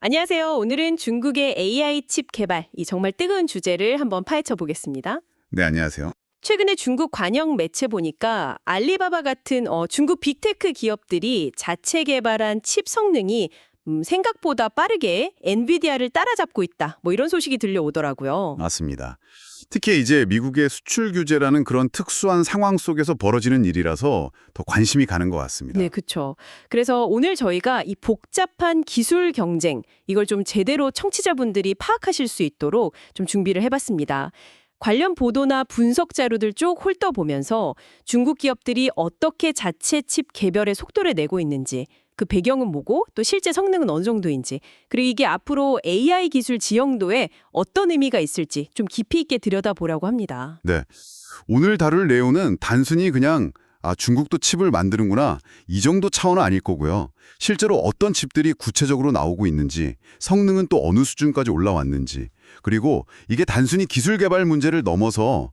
안녕하세요. 오늘은 중국의 AI 칩 개발, 이 정말 뜨거운 주제를 한번 파헤쳐 보겠습니다. 네, 안녕하세요. 최근에 중국 관영 매체 보니까 알리바바 같은 중국 빅테크 기업들이 자체 개발한 칩 성능이 생각보다 빠르게 엔비디아를 따라잡고 있다. 뭐 이런 소식이 들려오더라고요. 맞습니다. 특히 이제 미국의 수출 규제라는 그런 특수한 상황 속에서 벌어지는 일이라서 더 관심이 가는 것 같습니다. 네, 그렇죠. 그래서 오늘 저희가 이 복잡한 기술 경쟁, 이걸 좀 제대로 청취자분들이 파악하실 수 있도록 좀 준비를 해봤습니다. 관련 보도나 분석 자료들 쭉 훑어보면서 중국 기업들이 어떻게 자체 칩 개별의 속도를 내고 있는지, 그 배경은 뭐고 또 실제 성능은 어느 정도인지, 그리고 이게 앞으로 AI 기술 지형도에 어떤 의미가 있을지 좀 깊이 있게 들여다보려고 합니다. 네. 오늘 다룰 내용은 단순히 그냥 중국도 칩을 만드는구나 이 정도 차원은 아닐 거고요. 실제로 어떤 칩들이 구체적으로 나오고 있는지, 성능은 또 어느 수준까지 올라왔는지, 그리고 이게 단순히 기술 개발 문제를 넘어서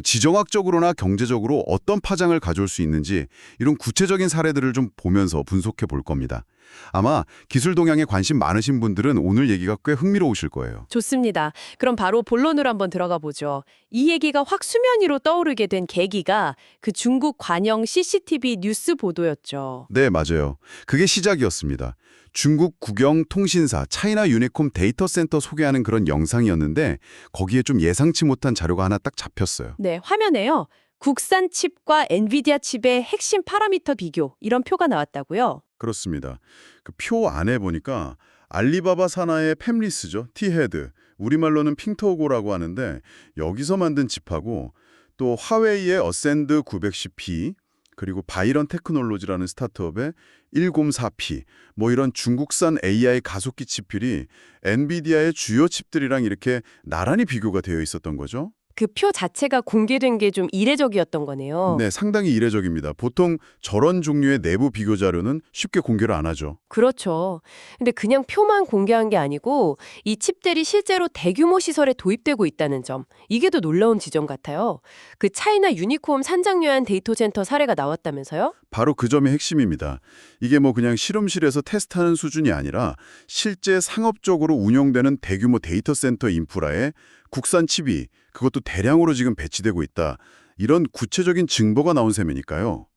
지정학적으로나 경제적으로 어떤 파장을 가져올 수 있는지 이런 구체적인 사례들을 좀 보면서 분석해 볼 겁니다. 아마 기술 동향에 관심 많으신 분들은 오늘 얘기가 꽤 흥미로우실 거예요. 좋습니다. 그럼 바로 본론으로 한번 들어가 보죠. 이 얘기가 확 수면 위로 떠오르게 된 계기가 그 중국 관영 CCTV 뉴스 보도였죠. 네, 맞아요. 그게 시작이었습니다. 중국 국영통신사 차이나 유니콤 데이터 센터 소개하는 그런 영상이었는데 거기에 좀 예상치 못한 자료가 하나 딱 잡혔어요. 네, 화면에요. 국산 칩과 엔비디아 칩의 핵심 파라미터 비교, 이런 표가 나왔다고요. 그렇습니다. 그 표 안에 보니까 알리바바 산하의 팹리스죠. T-헤드, 우리말로는 핑터고라고 하는데 여기서 만든 칩하고 또 화웨이의 어센드 910P 그리고 바이런 테크놀로지라는 스타트업의 104P 뭐 이런 중국산 AI 가속기 칩들이 엔비디아의 주요 칩들이랑 이렇게 나란히 비교가 되어 있었던 거죠. 그 표 자체가 공개된 게 좀 이례적이었던 거네요. 네, 상당히 이례적입니다. 보통 저런 종류의 내부 비교 자료는 쉽게 공개를 안 하죠. 그렇죠. 근데 그냥 표만 공개한 게 아니고 이 칩들이 실제로 대규모 시설에 도입되고 있다는 점, 이게 더 놀라운 지점 같아요. 그 차이나 유니콤 산장류한 데이터 센터 사례가 나왔다면서요? 바로 그 점이 핵심입니다. 이게 뭐 그냥 실험실에서 테스트하는 수준이 아니라 실제 상업적으로 운영되는 대규모 데이터 센터 인프라에 국산 칩이 그것도 대량으로 지금 배치되고 있다. 이런 구체적인 증거가 나온 셈이니까요.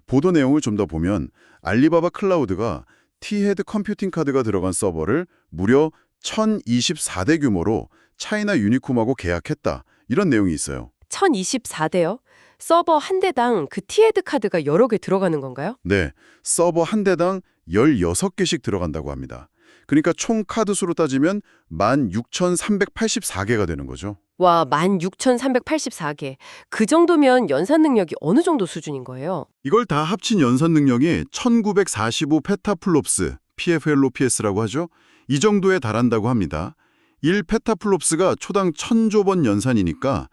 보도 내용을 좀 더 보면 알리바바 클라우드가 T-헤드 컴퓨팅 카드가 들어간 서버를 무려 1024대 규모로 차이나 유니콤하고 계약했다. 이런 내용이 있어요. 1024대요? 서버 한 대당 그 T-헤드 카드가 여러 개 들어가는 건가요? 네, 서버 한 대당 16개씩 들어간다고 합니다. 그러니까 총 카드 수로 따지면 16,384개가 되는 거죠. 와, 16,384개. 그 정도면 연산 능력이 어느 정도 수준인 거예요? 이걸 다 합친 연산 능력이 1945 페타플롭스, PFLOPS라고 하죠. 이 정도에 달한다고 합니다. 1 페타플롭스가 초당 1000조 번 연산이니까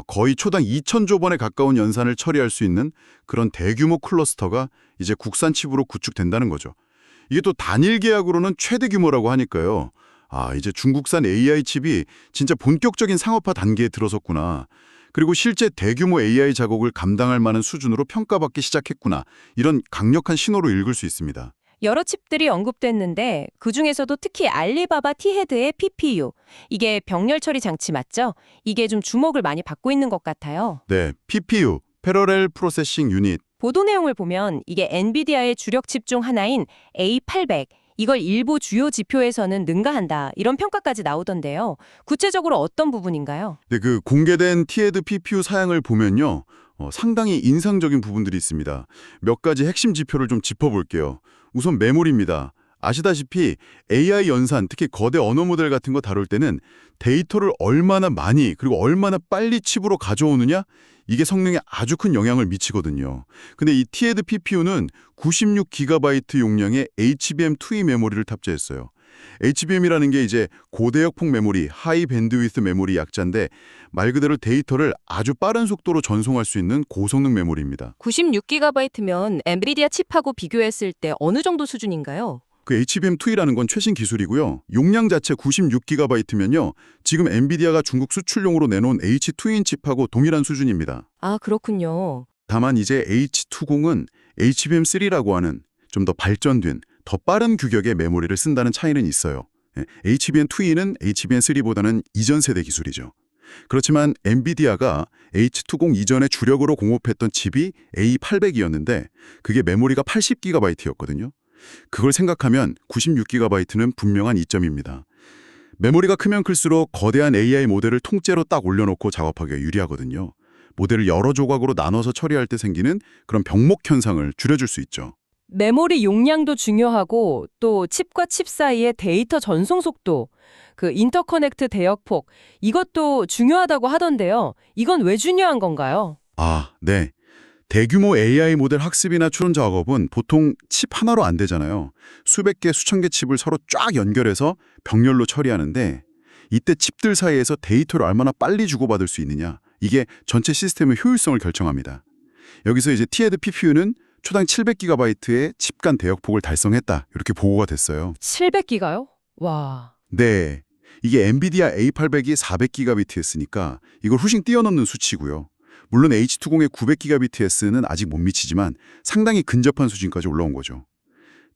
거의 초당 2000조 번에 가까운 연산을 처리할 수 있는 그런 대규모 클러스터가 이제 국산 칩으로 구축된다는 거죠. 이게 또 단일 계약으로는 최대 규모라고 하니까요. 이제 중국산 AI 칩이 진짜 본격적인 상업화 단계에 들어섰구나. 그리고 실제 대규모 AI 작업을 감당할 만한 수준으로 평가받기 시작했구나. 이런 강력한 신호로 읽을 수 있습니다. 여러 칩들이 언급됐는데 그중에서도 특히 알리바바 T-헤드의 PPU, 이게 병렬 처리 장치 맞죠? 이게 좀 주목을 많이 받고 있는 것 같아요. 네, PPU, 패러렐 프로세싱 유닛. 보도 내용을 보면 이게 엔비디아의 주력 칩 중 하나인 A800, 이걸 일부 주요 지표에서는 능가한다, 이런 평가까지 나오던데요. 구체적으로 어떤 부분인가요? 네, 그 공개된 T-헤드 PPU 사양을 보면요. 상당히 인상적인 부분들이 있습니다. 몇 가지 핵심 지표를 좀 짚어볼게요. 우선 메모리입니다. 아시다시피 AI 연산, 특히 거대 언어 모델 같은 거 다룰 때는 데이터를 얼마나 많이 그리고 얼마나 빨리 칩으로 가져오느냐? 이게 성능에 아주 큰 영향을 미치거든요. 근데 이 T-헤드 PPU는 96GB 용량의 HBM2E 메모리를 탑재했어요. HBM이라는 게 이제 고대역폭 메모리, 하이 밴드위스 메모리 약자인데 말 그대로 데이터를 아주 빠른 속도로 전송할 수 있는 고성능 메모리입니다. 96GB면 엔비디아 칩하고 비교했을 때 어느 정도 수준인가요? 그 HBM2E라는 건 최신 기술이고요. 용량 자체 96GB면요. 지금 엔비디아가 중국 수출용으로 내놓은 H2인 칩하고 동일한 수준입니다. 아, 그렇군요. 다만 이제 H20은 HBM3라고 하는 좀 더 발전된, 더 빠른 규격의 메모리를 쓴다는 차이는 있어요. HBM2E는 HBM3보다는 이전 세대 기술이죠. 그렇지만 엔비디아가 H20 이전에 주력으로 공급했던 칩이 A800이었는데 그게 메모리가 80GB였거든요. 그걸 생각하면 96GB는 분명한 이점입니다. 메모리가 크면 클수록 거대한 AI 모델을 통째로 딱 올려놓고 작업하기가 유리하거든요. 모델을 여러 조각으로 나눠서 처리할 때 생기는 그런 병목 현상을 줄여줄 수 있죠. 메모리 용량도 중요하고 또 칩과 칩 사이의 데이터 전송 속도, 그 인터커넥트 대역폭, 이것도 중요하다고 하던데요. 이건 왜 중요한 건가요? 네. 대규모 AI 모델 학습이나 추론 작업은 보통 칩 하나로 안 되잖아요. 수백 개, 수천 개 칩을 서로 쫙 연결해서 병렬로 처리하는데 이때 칩들 사이에서 데이터를 얼마나 빨리 주고받을 수 있느냐, 이게 전체 시스템의 효율성을 결정합니다. 여기서 이제 T-Head PPU는 초당 700GB의 칩 간 대역폭을 달성했다, 이렇게 보고가 됐어요. 700기가요? 와. 네, 이게 엔비디아 A800이 400GB였으니까 이걸 훨씬 뛰어넘는 수치고요. 물론 H20의 900GBs는 아직 못 미치지만 상당히 근접한 수준까지 올라온 거죠.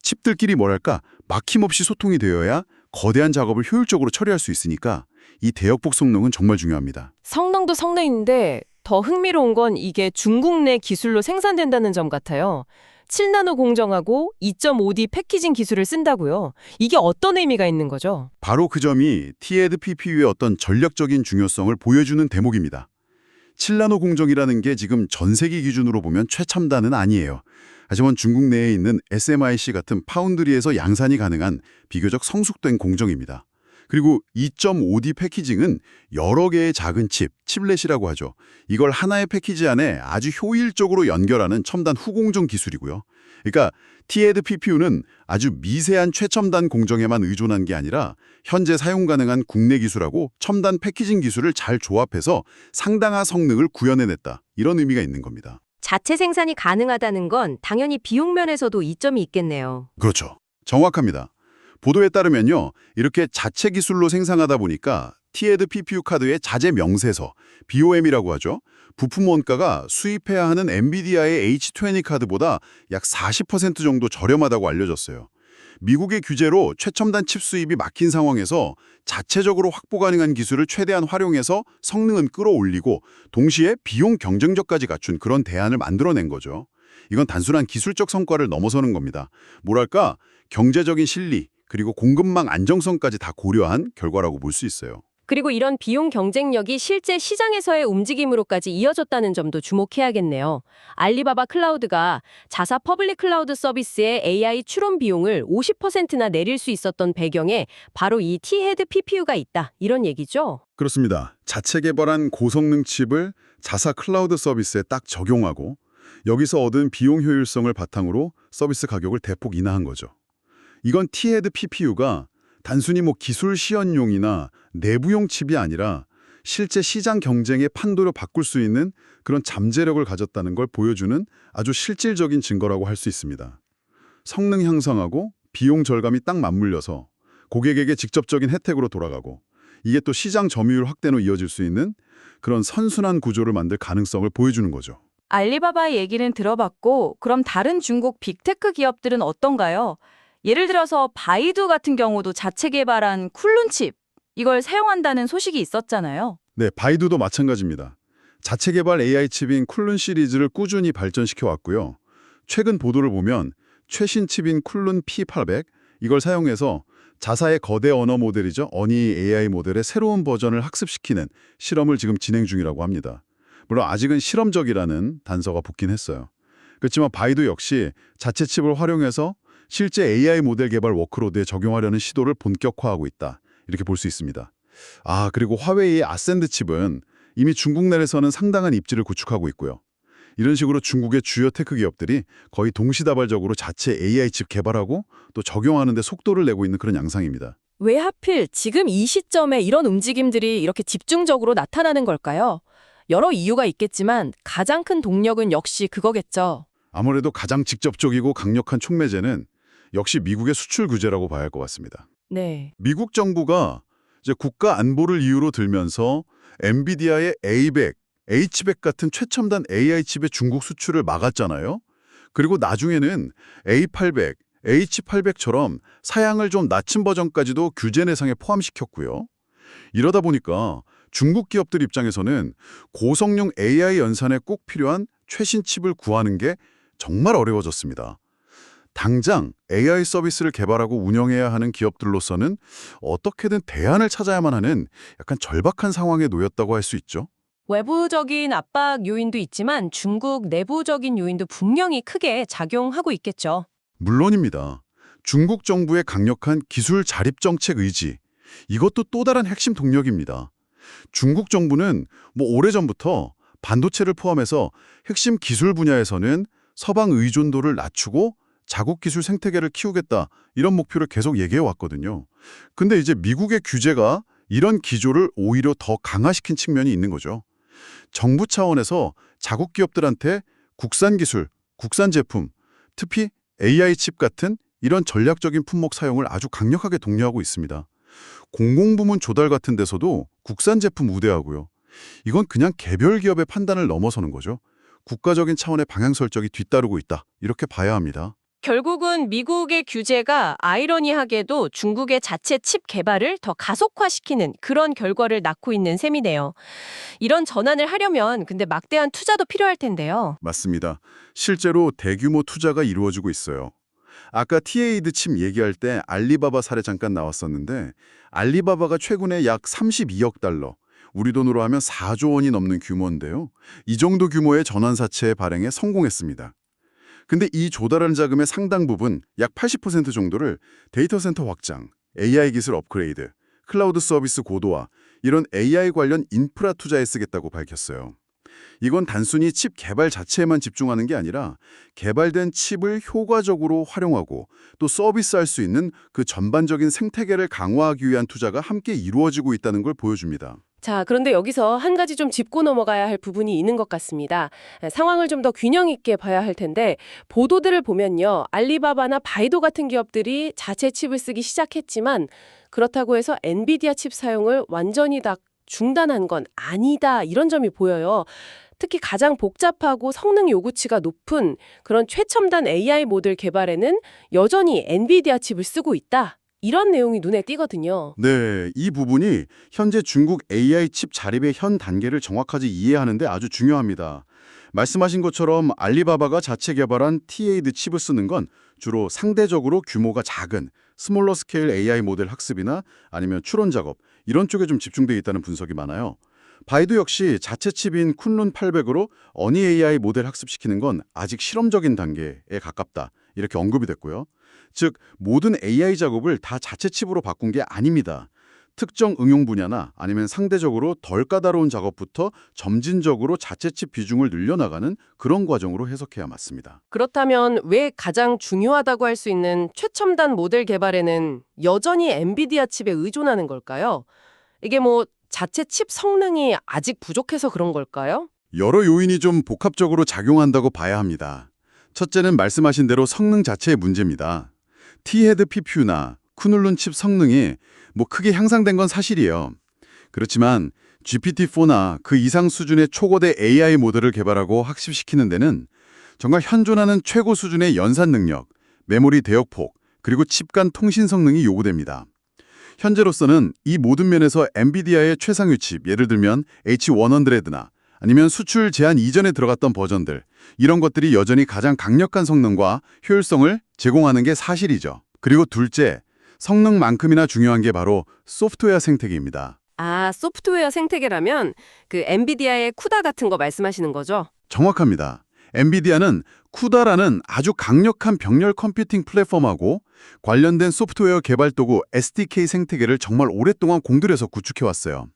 칩들끼리 뭐랄까 막힘없이 소통이 되어야 거대한 작업을 효율적으로 처리할 수 있으니까 이 대역폭 성능은 정말 중요합니다. 성능도 성능인데 더 흥미로운 건 이게 중국 내 기술로 생산된다는 점 같아요. 7나노 공정하고 2.5D 패키징 기술을 쓴다고요. 이게 어떤 의미가 있는 거죠? 바로 그 점이 T-Head PPU의 어떤 전략적인 중요성을 보여주는 대목입니다. 7나노 공정이라는 게 지금 전 세계 기준으로 보면 최첨단은 아니에요. 하지만 중국 내에 있는 SMIC 같은 파운드리에서 양산이 가능한 비교적 성숙된 공정입니다. 그리고 2.5D 패키징은 여러 개의 작은 칩렛이라고 하죠. 이걸 하나의 패키지 안에 아주 효율적으로 연결하는 첨단 후공정 기술이고요. 그러니까 T-Head PPU는 아주 미세한 최첨단 공정에만 의존한 게 아니라 현재 사용 가능한 국내 기술하고 첨단 패키징 기술을 잘 조합해서 상당한 성능을 구현해냈다, 이런 의미가 있는 겁니다. 자체 생산이 가능하다는 건 당연히 비용 면에서도 이점이 있겠네요. 그렇죠. 정확합니다. 보도에 따르면요, 이렇게 자체 기술로 생산하다 보니까 T-Head PPU 카드의 자재 명세서, BOM이라고 하죠. 부품 원가가 수입해야 하는 엔비디아의 H20 카드보다 약 40% 정도 저렴하다고 알려졌어요. 미국의 규제로 최첨단 칩 수입이 막힌 상황에서 자체적으로 확보 가능한 기술을 최대한 활용해서 성능은 끌어올리고 동시에 비용 경쟁력까지 갖춘 그런 대안을 만들어낸 거죠. 이건 단순한 기술적 성과를 넘어서는 겁니다. 뭐랄까, 경제적인 실리, 그리고 공급망 안정성까지 다 고려한 결과라고 볼 수 있어요. 그리고 이런 비용 경쟁력이 실제 시장에서의 움직임으로까지 이어졌다는 점도 주목해야겠네요. 알리바바 클라우드가 자사 퍼블릭 클라우드 서비스의 AI 추론 비용을 50%나 내릴 수 있었던 배경에 바로 이 T-Head PPU가 있다, 이런 얘기죠? 그렇습니다. 자체 개발한 고성능 칩을 자사 클라우드 서비스에 딱 적용하고 여기서 얻은 비용 효율성을 바탕으로 서비스 가격을 대폭 인하한 거죠. 이건 T-Head PPU가 단순히 기술 시연용이나 내부용 칩이 아니라 실제 시장 경쟁의 판도를 바꿀 수 있는 그런 잠재력을 가졌다는 걸 보여주는 아주 실질적인 증거라고 할 수 있습니다. 성능 향상하고 비용 절감이 딱 맞물려서 고객에게 직접적인 혜택으로 돌아가고 이게 또 시장 점유율 확대로 이어질 수 있는 그런 선순환 구조를 만들 가능성을 보여주는 거죠. 알리바바의 얘기는 들어봤고, 그럼 다른 중국 빅테크 기업들은 어떤가요? 예를 들어서 바이두 같은 경우도 자체 개발한 쿨룬 칩, 이걸 사용한다는 소식이 있었잖아요. 네, 바이두도 마찬가지입니다. 자체 개발 AI 칩인 쿨룬 시리즈를 꾸준히 발전시켜 왔고요. 최근 보도를 보면 최신 칩인 쿨룬 P800, 이걸 사용해서 자사의 거대 언어 모델이죠. 어니 AI 모델의 새로운 버전을 학습시키는 실험을 지금 진행 중이라고 합니다. 물론 아직은 실험적이라는 단서가 붙긴 했어요. 그렇지만 바이두 역시 자체 칩을 활용해서 실제 AI 모델 개발 워크로드에 적용하려는 시도를 본격화하고 있다, 이렇게 볼 수 있습니다. 그리고 화웨이의 아센드 칩은 이미 중국 내에서는 상당한 입지를 구축하고 있고요. 이런 식으로 중국의 주요 테크 기업들이 거의 동시다발적으로 자체 AI 칩 개발하고 또 적용하는 데 속도를 내고 있는 그런 양상입니다. 왜 하필 지금 이 시점에 이런 움직임들이 이렇게 집중적으로 나타나는 걸까요? 여러 이유가 있겠지만 가장 큰 동력은 역시 그거겠죠. 아무래도 가장 직접적이고 강력한 촉매제는 역시 미국의 수출 규제라고 봐야 할 것 같습니다. 네. 미국 정부가 이제 국가 안보를 이유로 들면서 엔비디아의 A100, H100 같은 최첨단 AI 칩의 중국 수출을 막았잖아요. 그리고 나중에는 A800, H800처럼 사양을 좀 낮춘 버전까지도 규제 내상에 포함시켰고요. 이러다 보니까 중국 기업들 입장에서는 고성능 AI 연산에 꼭 필요한 최신 칩을 구하는 게 정말 어려워졌습니다. 당장 AI 서비스를 개발하고 운영해야 하는 기업들로서는 어떻게든 대안을 찾아야만 하는 약간 절박한 상황에 놓였다고 할 수 있죠. 외부적인 압박 요인도 있지만 중국 내부적인 요인도 분명히 크게 작용하고 있겠죠. 물론입니다. 중국 정부의 강력한 기술 자립 정책 의지, 이것도 또 다른 핵심 동력입니다. 중국 정부는 오래전부터 반도체를 포함해서 핵심 기술 분야에서는 서방 의존도를 낮추고 자국 기술 생태계를 키우겠다, 이런 목표를 계속 얘기해 왔거든요. 근데 이제 미국의 규제가 이런 기조를 오히려 더 강화시킨 측면이 있는 거죠. 정부 차원에서 자국 기업들한테 국산 기술, 국산 제품, 특히 AI 칩 같은 이런 전략적인 품목 사용을 아주 강력하게 독려하고 있습니다. 공공부문 조달 같은 데서도 국산 제품 우대하고요. 이건 그냥 개별 기업의 판단을 넘어서는 거죠. 국가적인 차원의 방향 설정이 뒤따르고 있다, 이렇게 봐야 합니다. 결국은 미국의 규제가 아이러니하게도 중국의 자체 칩 개발을 더 가속화시키는 그런 결과를 낳고 있는 셈이네요. 이런 전환을 하려면 근데 막대한 투자도 필요할 텐데요. 맞습니다. 실제로 대규모 투자가 이루어지고 있어요. 아까 티에이드 칩 얘기할 때 알리바바 사례 잠깐 나왔었는데 알리바바가 최근에 약 32억 달러, 우리 돈으로 하면 4조 원이 넘는 규모인데요. 이 정도 규모의 전환사채 발행에 성공했습니다. 근데 이 조달한 자금의 상당 부분, 약 80% 정도를 데이터 센터 확장, AI 기술 업그레이드, 클라우드 서비스 고도화, 이런 AI 관련 인프라 투자에 쓰겠다고 밝혔어요. 이건 단순히 칩 개발 자체에만 집중하는 게 아니라 개발된 칩을 효과적으로 활용하고 또 서비스할 수 있는 그 전반적인 생태계를 강화하기 위한 투자가 함께 이루어지고 있다는 걸 보여줍니다. 자, 그런데 여기서 한 가지 좀 짚고 넘어가야 할 부분이 있는 것 같습니다. 상황을 좀 더 균형 있게 봐야 할 텐데 보도들을 보면요. 알리바바나 바이도 같은 기업들이 자체 칩을 쓰기 시작했지만 그렇다고 해서 엔비디아 칩 사용을 완전히 다 중단한 건 아니다, 이런 점이 보여요. 특히 가장 복잡하고 성능 요구치가 높은 그런 최첨단 AI 모델 개발에는 여전히 엔비디아 칩을 쓰고 있다, 이런 내용이 눈에 띄거든요. 네, 이 부분이 현재 중국 AI 칩 자립의 현 단계를 정확하게 이해하는 데 아주 중요합니다. 말씀하신 것처럼 알리바바가 자체 개발한 T8 칩을 쓰는 건 주로 상대적으로 규모가 작은 스몰러 스케일 AI 모델 학습이나 아니면 추론 작업, 이런 쪽에 좀 집중되어 있다는 분석이 많아요. 바이두 역시 자체 칩인 쿤룬 800으로 어니 AI 모델 학습시키는 건 아직 실험적인 단계에 가깝다, 이렇게 언급이 됐고요. 즉 모든 AI 작업을 다 자체 칩으로 바꾼 게 아닙니다. 특정 응용 분야나 아니면 상대적으로 덜 까다로운 작업부터 점진적으로 자체 칩 비중을 늘려나가는 그런 과정으로 해석해야 맞습니다. 그렇다면 왜 가장 중요하다고 할 수 있는 최첨단 모델 개발에는 여전히 엔비디아 칩에 의존하는 걸까요? 이게 자체 칩 성능이 아직 부족해서 그런 걸까요? 여러 요인이 좀 복합적으로 작용한다고 봐야 합니다. 첫째는 말씀하신 대로 성능 자체의 문제입니다. T-헤드 PPU나 쿠눌룬 칩 성능이 크게 향상된 건 사실이에요. 그렇지만 GPT-4나 그 이상 수준의 초거대 AI 모델을 개발하고 학습시키는 데는 정말 현존하는 최고 수준의 연산 능력, 메모리 대역폭, 그리고 칩 간 통신 성능이 요구됩니다. 현재로서는 이 모든 면에서 엔비디아의 최상위 칩, 예를 들면 H100나 아니면 수출 제한 이전에 들어갔던 버전들, 이런 것들이 여전히 가장 강력한 성능과 효율성을 제공하는 게 사실이죠. 그리고 둘째, 성능만큼이나 중요한 게 바로 소프트웨어 생태계입니다. 아, 소프트웨어 생태계라면 그 엔비디아의 쿠다 같은 거 말씀하시는 거죠? 정확합니다. 엔비디아는 쿠다라는 아주 강력한 병렬 컴퓨팅 플랫폼하고 관련된 소프트웨어 개발 도구 SDK 생태계를 정말 오랫동안 공들여서 구축해왔어요.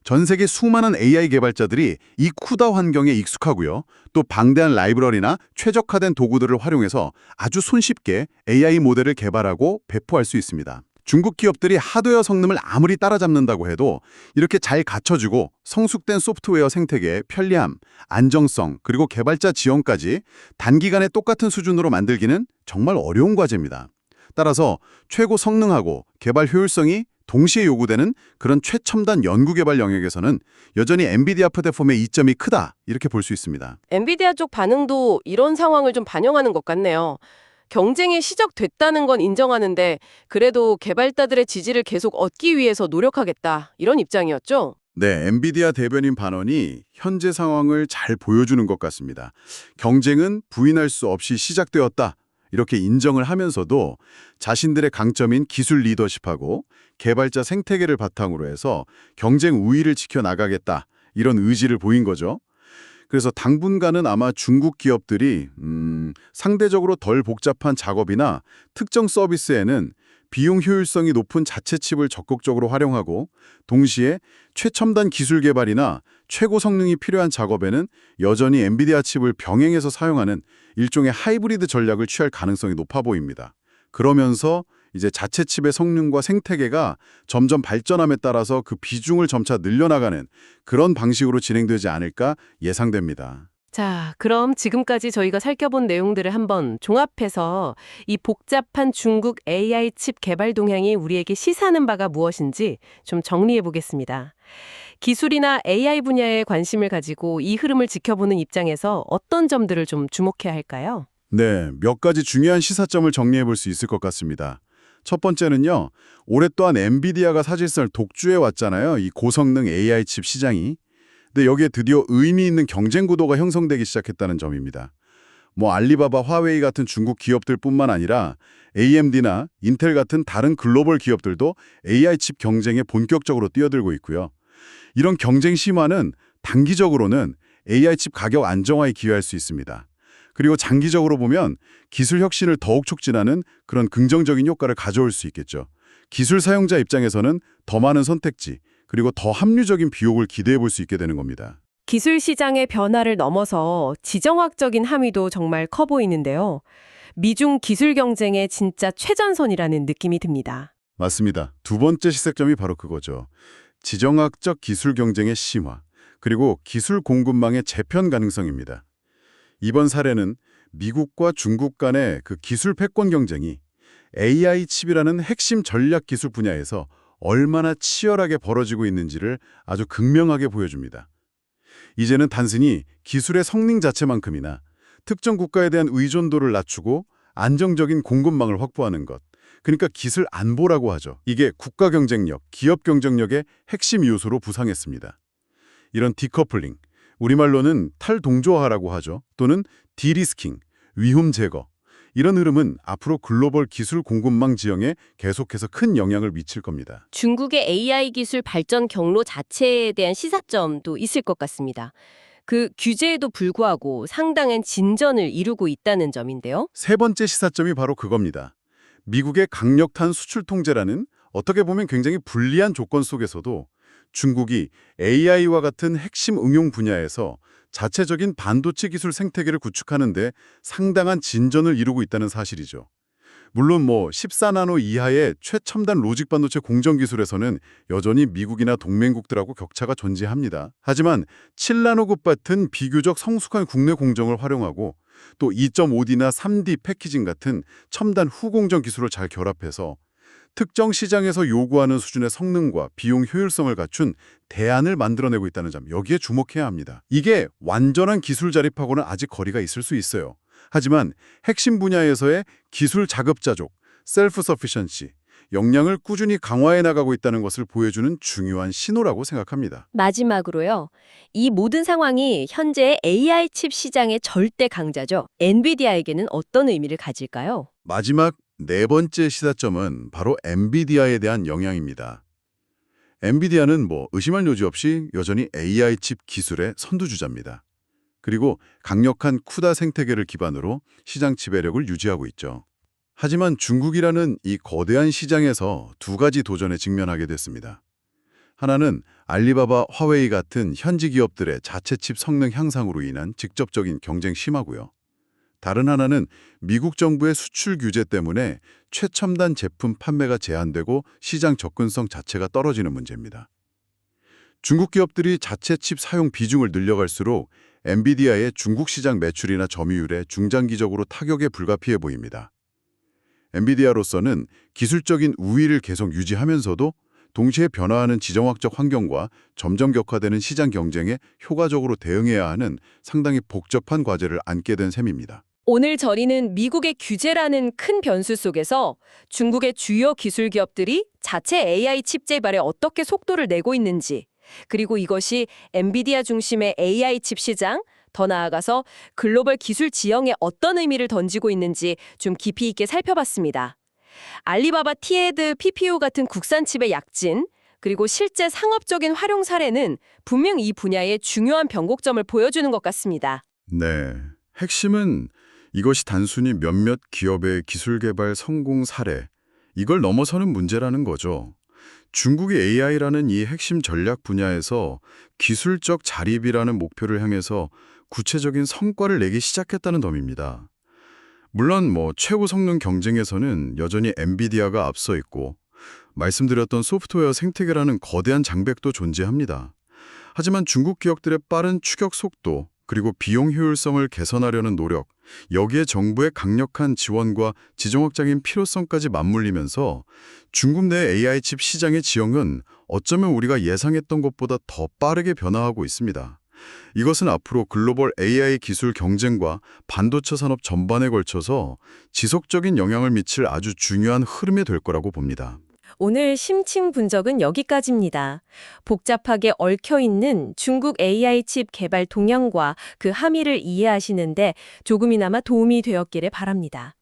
전 세계 수많은 AI 개발자들이 이 쿠다 환경에 익숙하고요. 또 방대한 라이브러리나 최적화된 도구들을 활용해서 아주 손쉽게 AI 모델을 개발하고 배포할 수 있습니다. 중국 기업들이 하드웨어 성능을 아무리 따라잡는다고 해도 이렇게 잘 갖춰지고 성숙된 소프트웨어 생태계의 편리함, 안정성, 그리고 개발자 지원까지 단기간에 똑같은 수준으로 만들기는 정말 어려운 과제입니다. 따라서 최고 성능하고 개발 효율성이 동시에 요구되는 그런 최첨단 연구개발 영역에서는 여전히 엔비디아 플랫폼의 이점이 크다, 이렇게 볼 수 있습니다. 엔비디아 쪽 반응도 이런 상황을 좀 반영하는 것 같네요. 경쟁에 시작됐다는 건 인정하는데 그래도 개발자들의 지지를 계속 얻기 위해서 노력하겠다. 이런 입장이었죠. 네, 엔비디아 대변인 반언이 현재 상황을 잘 보여주는 것 같습니다. 경쟁은 부인할 수 없이 시작되었다. 이렇게 인정을 하면서도 자신들의 강점인 기술 리더십하고 개발자 생태계를 바탕으로 해서 경쟁 우위를 지켜나가겠다. 이런 의지를 보인 거죠. 그래서 당분간은 아마 중국 기업들이 상대적으로 덜 복잡한 작업이나 특정 서비스에는 비용 효율성이 높은 자체 칩을 적극적으로 활용하고 동시에 최첨단 기술 개발이나 최고 성능이 필요한 작업에는 여전히 엔비디아 칩을 병행해서 사용하는 일종의 하이브리드 전략을 취할 가능성이 높아 보입니다. 그러면서 이제 자체 칩의 성능과 생태계가 점점 발전함에 따라서 그 비중을 점차 늘려나가는 그런 방식으로 진행되지 않을까 예상됩니다. 자, 그럼 지금까지 저희가 살펴본 내용들을 한번 종합해서 이 복잡한 중국 AI 칩 개발 동향이 우리에게 시사하는 바가 무엇인지 좀 정리해 보겠습니다. 기술이나 AI 분야에 관심을 가지고 이 흐름을 지켜보는 입장에서 어떤 점들을 좀 주목해야 할까요? 네, 몇 가지 중요한 시사점을 정리해 볼 수 있을 것 같습니다. 첫 번째는요, 오랫동안 엔비디아가 사실상 독주해 왔잖아요. 이 고성능 AI 칩 시장이. 근데 여기에 드디어 의미 있는 경쟁 구도가 형성되기 시작했다는 점입니다. 알리바바, 화웨이 같은 중국 기업들뿐만 아니라 AMD나 인텔 같은 다른 글로벌 기업들도 AI 칩 경쟁에 본격적으로 뛰어들고 있고요. 이런 경쟁 심화는 단기적으로는 AI 칩 가격 안정화에 기여할 수 있습니다. 그리고 장기적으로 보면 기술 혁신을 더욱 촉진하는 그런 긍정적인 효과를 가져올 수 있겠죠. 기술 사용자 입장에서는 더 많은 선택지, 그리고 더 합리적인 비용을 기대해 볼 수 있게 되는 겁니다. 기술 시장의 변화를 넘어서 지정학적인 함의도 정말 커 보이는데요. 미중 기술 경쟁의 진짜 최전선이라는 느낌이 듭니다. 맞습니다. 두 번째 시색점이 바로 그거죠. 지정학적 기술 경쟁의 심화, 그리고 기술 공급망의 재편 가능성입니다. 이번 사례는 미국과 중국 간의 그 기술 패권 경쟁이 AI 칩이라는 핵심 전략 기술 분야에서 얼마나 치열하게 벌어지고 있는지를 아주 극명하게 보여줍니다. 이제는 단순히 기술의 성능 자체만큼이나 특정 국가에 대한 의존도를 낮추고 안정적인 공급망을 확보하는 것, 그러니까 기술 안보라고 하죠. 이게 국가 경쟁력, 기업 경쟁력의 핵심 요소로 부상했습니다. 이런 디커플링, 우리말로는 탈동조화라고 하죠. 또는 디리스킹, 위험 제거. 이런 흐름은 앞으로 글로벌 기술 공급망 지형에 계속해서 큰 영향을 미칠 겁니다. 중국의 AI 기술 발전 경로 자체에 대한 시사점도 있을 것 같습니다. 그 규제에도 불구하고 상당한 진전을 이루고 있다는 점인데요. 세 번째 시사점이 바로 그겁니다. 미국의 강력한 수출 통제라는 어떻게 보면 굉장히 불리한 조건 속에서도 중국이 AI와 같은 핵심 응용 분야에서 자체적인 반도체 기술 생태계를 구축하는 데 상당한 진전을 이루고 있다는 사실이죠. 물론 14나노 이하의 최첨단 로직 반도체 공정 기술에서는 여전히 미국이나 동맹국들하고 격차가 존재합니다. 하지만 7나노급 같은 비교적 성숙한 국내 공정을 활용하고 또 2.5D나 3D 패키징 같은 첨단 후공정 기술을 잘 결합해서 특정 시장에서 요구하는 수준의 성능과 비용 효율성을 갖춘 대안을 만들어내고 있다는 점, 여기에 주목해야 합니다. 이게 완전한 기술 자립하고는 아직 거리가 있을 수 있어요. 하지만 핵심 분야에서의 기술 자급자족, 셀프 서피션시, 역량을 꾸준히 강화해 나가고 있다는 것을 보여주는 중요한 신호라고 생각합니다. 마지막으로요. 이 모든 상황이 현재의 AI 칩 시장의 절대 강자죠. 엔비디아에게는 어떤 의미를 가질까요? 마지막 네 번째 시사점은 바로 엔비디아에 대한 영향입니다. 엔비디아는 의심할 여지 없이 여전히 AI 칩 기술의 선두주자입니다. 그리고 강력한 쿠다 생태계를 기반으로 시장 지배력을 유지하고 있죠. 하지만 중국이라는 이 거대한 시장에서 두 가지 도전에 직면하게 됐습니다. 하나는 알리바바, 화웨이 같은 현지 기업들의 자체 칩 성능 향상으로 인한 직접적인 경쟁 심화고요. 다른 하나는 미국 정부의 수출 규제 때문에 최첨단 제품 판매가 제한되고 시장 접근성 자체가 떨어지는 문제입니다. 중국 기업들이 자체 칩 사용 비중을 늘려갈수록 엔비디아의 중국 시장 매출이나 점유율에 중장기적으로 타격에 불가피해 보입니다. 엔비디아로서는 기술적인 우위를 계속 유지하면서도 동시에 변화하는 지정학적 환경과 점점 격화되는 시장 경쟁에 효과적으로 대응해야 하는 상당히 복잡한 과제를 안게 된 셈입니다. 오늘 저리는 미국의 규제라는 큰 변수 속에서 중국의 주요 기술 기업들이 자체 AI 칩 개발에 어떻게 속도를 내고 있는지, 그리고 이것이 엔비디아 중심의 AI 칩 시장, 더 나아가서 글로벌 기술 지형에 어떤 의미를 던지고 있는지 좀 깊이 있게 살펴봤습니다. 알리바바 티에드 PPU 같은 국산 칩의 약진, 그리고 실제 상업적인 활용 사례는 분명 이 분야의 중요한 변곡점을 보여주는 것 같습니다. 네. 핵심은 이것이 단순히 몇몇 기업의 기술 개발 성공 사례, 이걸 넘어서는 문제라는 거죠. 중국이 AI라는 이 핵심 전략 분야에서 기술적 자립이라는 목표를 향해서 구체적인 성과를 내기 시작했다는 점입니다. 물론 최고 성능 경쟁에서는 여전히 엔비디아가 앞서 있고 말씀드렸던 소프트웨어 생태계라는 거대한 장벽도 존재합니다. 하지만 중국 기업들의 빠른 추격 속도 그리고 비용 효율성을 개선하려는 노력, 여기에 정부의 강력한 지원과 지정학적인 필요성까지 맞물리면서 중국 내 AI 칩 시장의 지형은 어쩌면 우리가 예상했던 것보다 더 빠르게 변화하고 있습니다. 이것은 앞으로 글로벌 AI 기술 경쟁과 반도체 산업 전반에 걸쳐서 지속적인 영향을 미칠 아주 중요한 흐름이 될 거라고 봅니다. 오늘 심층 분석은 여기까지입니다. 복잡하게 얽혀있는 중국 AI 칩 개발 동향과 그 함의를 이해하시는데 조금이나마 도움이 되었기를 바랍니다.